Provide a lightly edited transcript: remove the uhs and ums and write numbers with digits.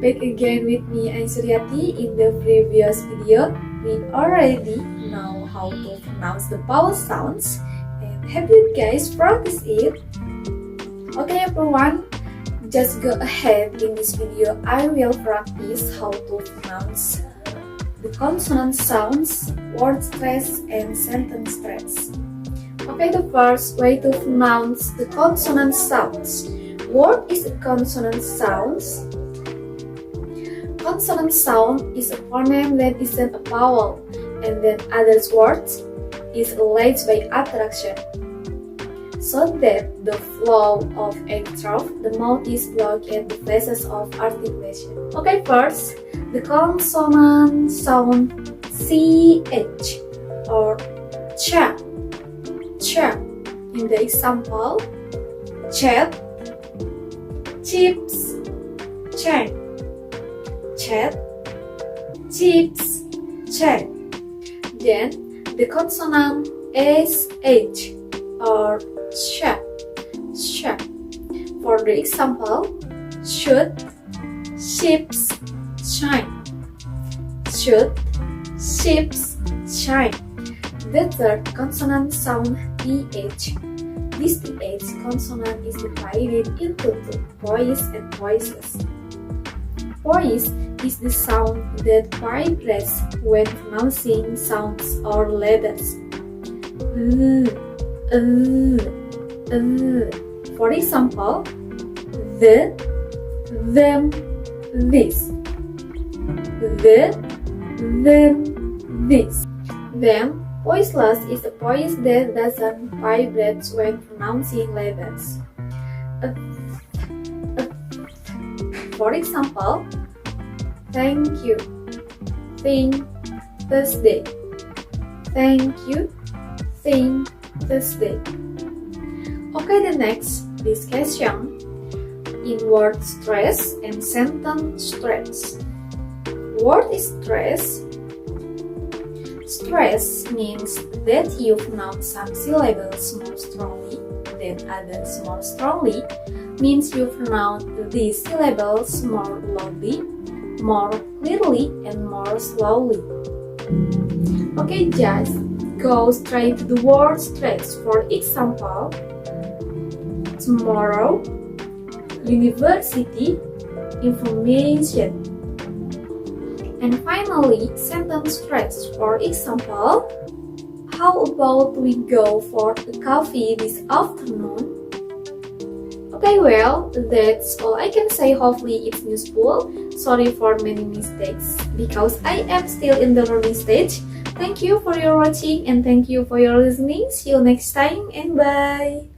Back again with me, Aisuryati. In the previous video, we already know how to pronounce the vowel sounds. And have you guys practiced it? Okay everyone, just go ahead. In this video, I will practice how to pronounce the consonant sounds, word stress, and sentence stress. Okay, the first way to pronounce the consonant sounds. What is a consonant sounds? Consonant sound is a phoneme that isn't a vowel, and then other words is alleged by attraction, so that the flow of a throat, the mouth is blocked at the places of articulation. Okay, first, the consonant sound CH or CH. In the example, chat, chips, chat, chat, chips, chat. Then the consonant SH or sh. For the example, shoot, ships, shine. Shoot, ships, shine. The third consonant sound TH. This TH consonant is divided into two, voice and voiceless. Voice is the sound that vibrates when pronouncing sounds or letters. For example, the, them, this. The, them, this. Then, voiceless is a voice that doesn't vibrate when pronouncing letters. For example, thank you, think, Thursday. Thank you, think, Thursday. Okay, the next discussion in word stress and sentence stress. Word stress. Stress means that you pronounce some syllables more strongly than others more strongly, means you pronounce these syllables more loudly, more clearly, and more slowly. Okay, just go straight to the word stress. For example, tomorrow, university, information. And finally, sentence stress. For example, how about we go for a coffee this afternoon? Okay, well, that's all I can say. Hopefully it's useful. Sorry for many mistakes because I am still in the learning stage. Thank you for your watching and thank you for your listening. See you next time and bye!